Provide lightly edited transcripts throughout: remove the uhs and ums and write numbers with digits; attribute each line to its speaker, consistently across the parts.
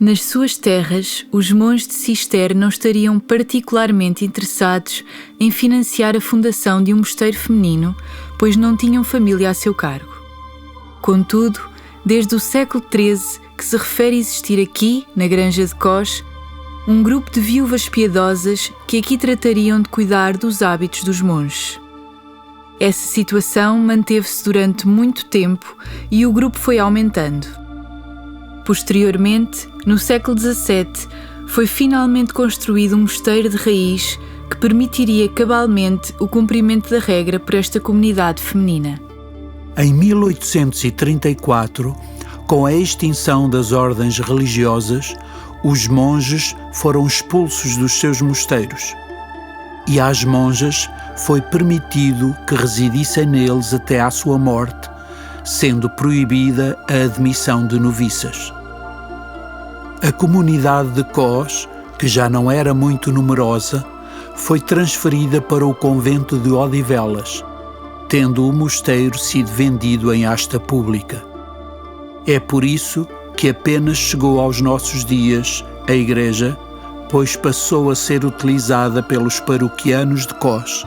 Speaker 1: Nas suas terras, os monges de Cister não estariam particularmente interessados em financiar a fundação de um mosteiro feminino, pois não tinham família a seu cargo. Contudo, desde o século XIII que se refere existir aqui, na Granja de Cós, um grupo de viúvas piedosas que aqui tratariam de cuidar dos hábitos dos monges. Essa situação manteve-se durante muito tempo e o grupo foi aumentando. Posteriormente, no século XVII, foi finalmente construído um mosteiro de raiz que permitiria cabalmente o cumprimento da regra por esta comunidade feminina.
Speaker 2: Em 1834, com a extinção das ordens religiosas, os monges foram expulsos dos seus mosteiros e às monjas foi permitido que residissem neles até à sua morte, sendo proibida a admissão de noviças. A comunidade de Cós, que já não era muito numerosa, foi transferida para o convento de Odivelas, tendo o mosteiro sido vendido em asta pública. É por isso que apenas chegou aos nossos dias a igreja, pois passou a ser utilizada pelos paroquianos de Cós.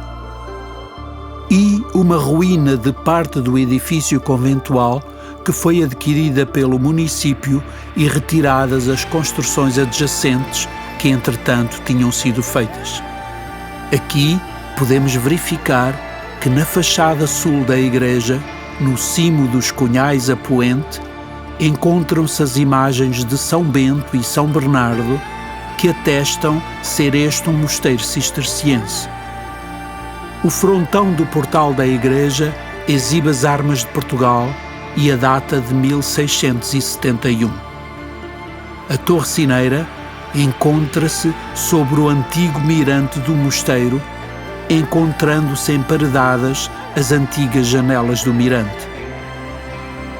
Speaker 2: E uma ruína de parte do edifício conventual que foi adquirida pelo município e retiradas as construções adjacentes que, entretanto, tinham sido feitas. Aqui podemos verificar que na fachada sul da igreja, no cimo dos cunhais a poente, encontram-se as imagens de São Bento e São Bernardo, que atestam ser este um mosteiro cisterciense. O frontão do portal da igreja exibe as armas de Portugal e a data de 1671. A Torre Cineira encontra-se sobre o antigo mirante do mosteiro, encontrando-se emparedadas as antigas janelas do mirante.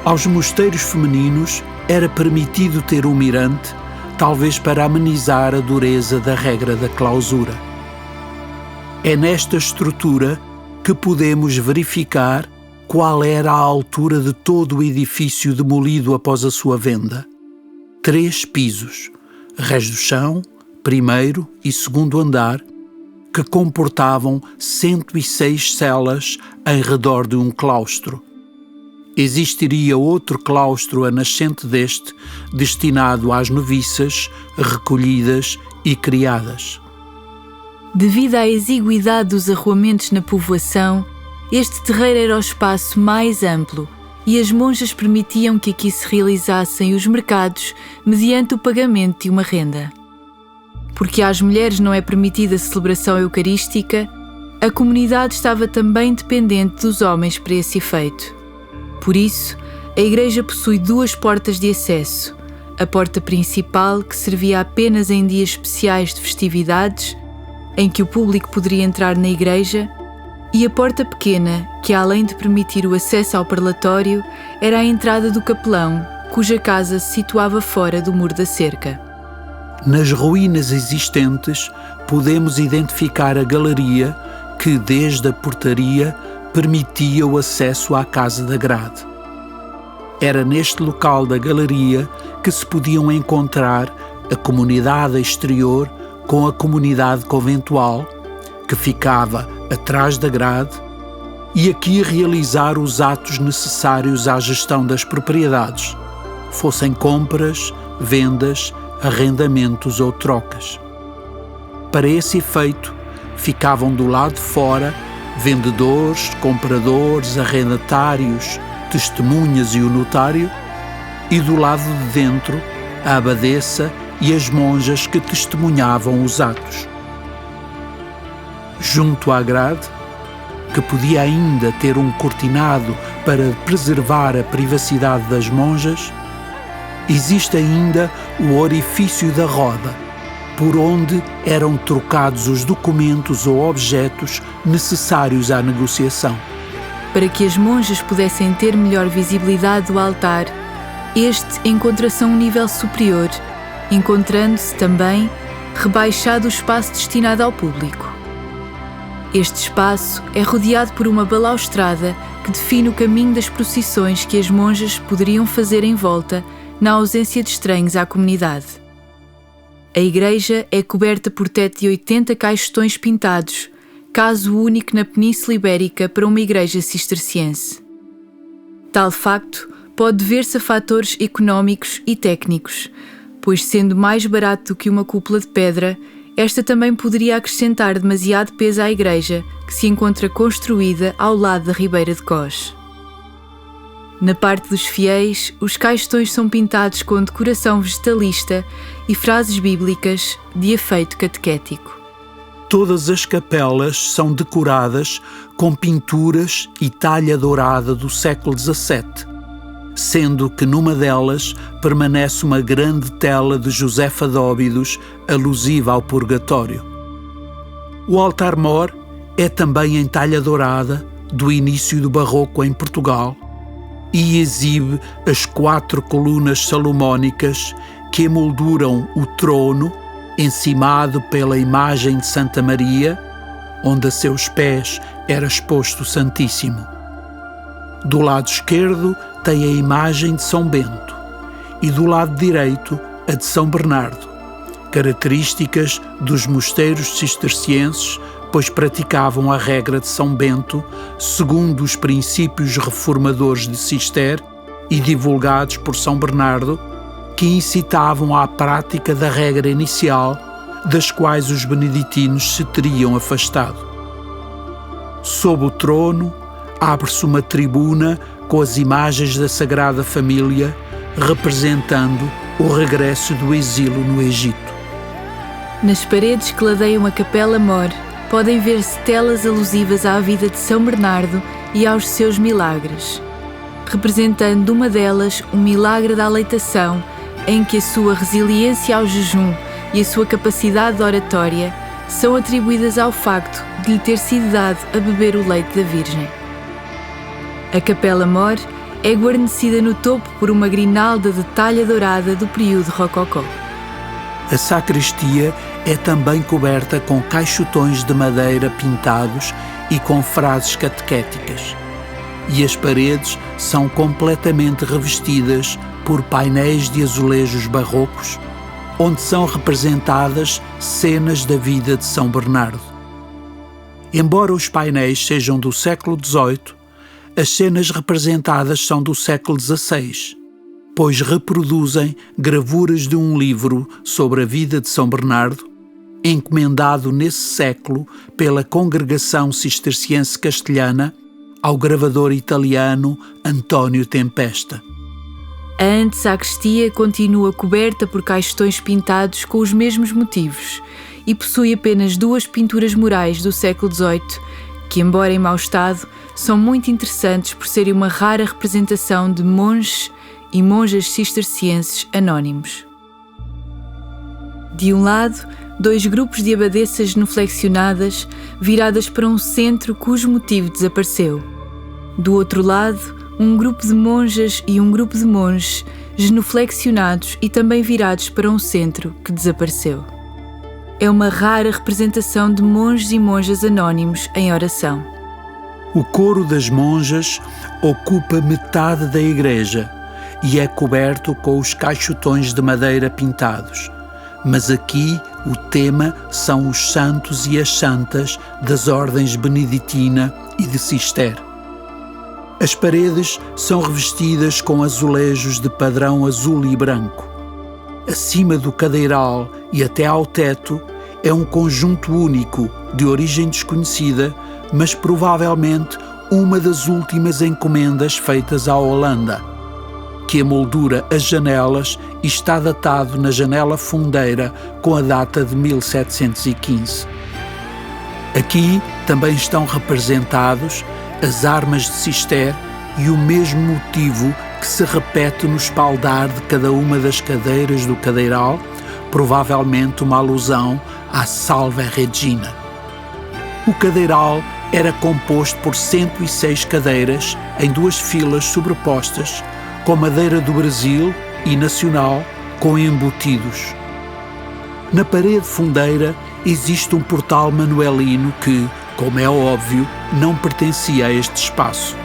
Speaker 2: Aos mosteiros femininos era permitido ter um mirante, talvez para amenizar a dureza da regra da clausura. É nesta estrutura que podemos verificar qual era a altura de todo o edifício demolido após a sua venda. 3 pisos, rés do chão, primeiro e segundo andar, que comportavam 106 celas em redor de um claustro. Existiria outro claustro a nascente deste, destinado às noviças, recolhidas e criadas.
Speaker 1: Devido à exiguidade dos arruamentos na povoação, este terreiro era o espaço mais amplo e as monjas permitiam que aqui se realizassem os mercados mediante o pagamento de uma renda. Porque às mulheres não é permitida a celebração eucarística, a comunidade estava também dependente dos homens para esse efeito. Por isso, a igreja possui 2 portas de acesso, a porta principal, que servia apenas em dias especiais de festividades, em que o público poderia entrar na igreja, e a porta pequena, que além de permitir o acesso ao parlatório, era a entrada do capelão, cuja casa se situava fora do muro da cerca.
Speaker 2: Nas ruínas existentes, podemos identificar a galeria que, desde a portaria, permitia o acesso à Casa da Grade. Era neste local da galeria que se podiam encontrar a comunidade exterior com a comunidade conventual, que ficava atrás da grade, e aqui realizar os atos necessários à gestão das propriedades, fossem compras, vendas, arrendamentos ou trocas. Para esse efeito, ficavam do lado de fora vendedores, compradores, arrendatários, testemunhas e o notário, e do lado de dentro a abadesa e as monjas que testemunhavam os atos. Junto à grade, que podia ainda ter um cortinado para preservar a privacidade das monjas, existe ainda o orifício da roda, por onde eram trocados os documentos ou objetos necessários à negociação.
Speaker 1: Para que as monjas pudessem ter melhor visibilidade do altar, este encontra-se a um nível superior, encontrando-se também rebaixado o espaço destinado ao público. Este espaço é rodeado por uma balaustrada que define o caminho das procissões que as monjas poderiam fazer em volta na ausência de estranhos à comunidade. A igreja é coberta por teto de 80 caixotões pintados, caso único na Península Ibérica para uma igreja cisterciense. Tal facto pode dever-se a fatores económicos e técnicos, pois sendo mais barato do que uma cúpula de pedra, esta também poderia acrescentar demasiado peso à igreja, que se encontra construída ao lado da Ribeira de Cós. Na parte dos fiéis, os caixotões são pintados com decoração vegetalista e frases bíblicas de efeito catequético.
Speaker 2: Todas as capelas são decoradas com pinturas e talha dourada do século XVII, sendo que numa delas permanece uma grande tela de Josefa de Óbidos alusiva ao purgatório. O altar-mor é também em talha dourada do início do Barroco em Portugal e exibe as 4 colunas salomónicas que emolduram o trono encimado pela imagem de Santa Maria, onde a seus pés era exposto o Santíssimo. Do lado esquerdo tem a imagem de São Bento e do lado direito a de São Bernardo, características dos mosteiros cistercienses, pois praticavam a regra de São Bento segundo os princípios reformadores de Cister e divulgados por São Bernardo, que incitavam à prática da regra inicial, das quais os beneditinos se teriam afastado. Sob o trono, abre-se uma tribuna com as imagens da Sagrada Família, representando o regresso do exílio no Egito.
Speaker 1: Nas paredes que ladeiam a Capela Mor, podem ver-se telas alusivas à vida de São Bernardo e aos seus milagres, representando uma delas um milagre da aleitação, em que a sua resiliência ao jejum e a sua capacidade oratória são atribuídas ao facto de lhe ter sido dado a beber o leite da Virgem. A Capela Mor é guarnecida no topo por uma grinalda de talha dourada do período rococó.
Speaker 2: A sacristia é também coberta com caixotões de madeira pintados e com frases catequéticas. E as paredes são completamente revestidas por painéis de azulejos barrocos, onde são representadas cenas da vida de São Bernardo. Embora os painéis sejam do século XVIII, as cenas representadas são do século XVI, pois reproduzem gravuras de um livro sobre a vida de São Bernardo, encomendado nesse século pela Congregação Cisterciense Castelhana ao gravador italiano António Tempesta.
Speaker 1: A antessacristia continua coberta por caixotões pintados com os mesmos motivos e possui apenas 2 pinturas murais do século XVIII, que, embora em mau estado, são muito interessantes por serem uma rara representação de monges e monjas cistercienses anónimos. De um lado, 2 grupos de abadesas genuflexionadas viradas para um centro cujo motivo desapareceu. Do outro lado, um grupo de monjas e um grupo de monges genuflexionados e também virados para um centro que desapareceu. É uma rara representação de monges e monjas anónimos em oração.
Speaker 2: O coro das monjas ocupa metade da igreja e é coberto com os caixotões de madeira pintados. Mas aqui o tema são os santos e as santas das ordens beneditina e de Cister. As paredes são revestidas com azulejos de padrão azul e branco. Acima do cadeiral e até ao teto é um conjunto único, de origem desconhecida, mas provavelmente uma das últimas encomendas feitas à Holanda, que emoldura as janelas e está datado na janela fundeira com a data de 1715. Aqui também estão representados as armas de Cister e o mesmo motivo que se repete no espaldar de cada uma das cadeiras do cadeiral, provavelmente uma alusão à Salve Regina. O cadeiral era composto por 106 cadeiras em 2 filas sobrepostas, com madeira do Brasil e nacional com embutidos. Na parede fundeira existe um portal manuelino que, como é óbvio, não pertencia a este espaço.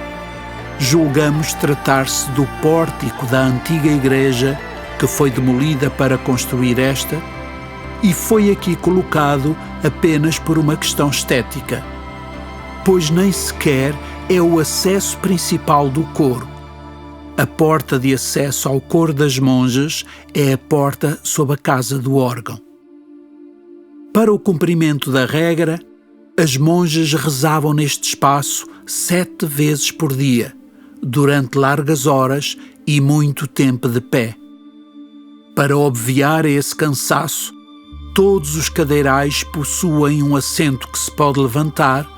Speaker 2: Julgamos tratar-se do pórtico da antiga igreja que foi demolida para construir esta, e foi aqui colocado apenas por uma questão estética, pois nem sequer é o acesso principal do coro. A porta de acesso ao coro das monjas é a porta sob a casa do órgão. Para o cumprimento da regra, as monjas rezavam neste espaço 7 vezes por dia, durante largas horas e muito tempo de pé. Para obviar esse cansaço, todos os cadeirais possuem um assento que se pode levantar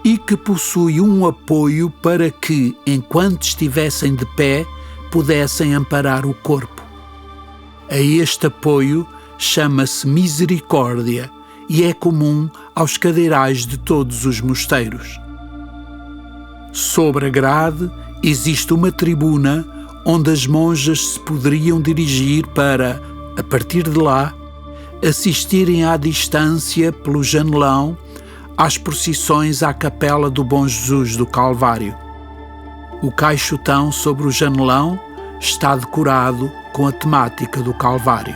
Speaker 2: e que possui um apoio para que, enquanto estivessem de pé, pudessem amparar o corpo. A este apoio chama-se misericórdia e é comum aos cadeirais de todos os mosteiros. Sobre a grade existe uma tribuna onde as monjas se poderiam dirigir para, a partir de lá, assistirem à distância pelo janelão às procissões à Capela do Bom Jesus do Calvário. O caixotão sobre o janelão está decorado com a temática do Calvário.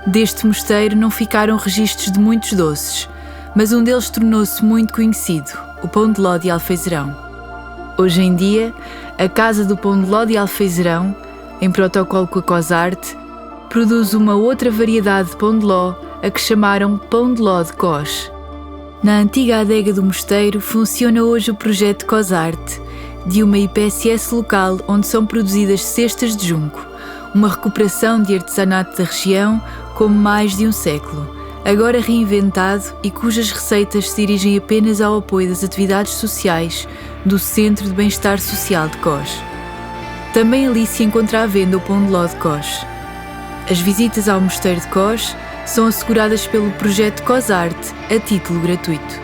Speaker 1: Deste mosteiro não ficaram registros de muitos doces, mas um deles tornou-se muito conhecido, o Pão de Ló de Alfeizerão. Hoje em dia, a Casa do Pão de Ló de Alfeizerão, em protocolo com a COSARTE, produz uma outra variedade de pão de ló, a que chamaram Pão de Ló de Cós. Na antiga adega do mosteiro funciona hoje o projeto COSARTE, de uma IPSS local onde são produzidas cestas de junco, uma recuperação de artesanato da região como mais de um século, agora reinventado e cujas receitas se dirigem apenas ao apoio das atividades sociais do Centro de Bem-Estar Social de Cós. Também ali se encontra à venda o Pão de Ló de Cós. As visitas ao Mosteiro de Cós são asseguradas pelo projeto COSARTE a título gratuito.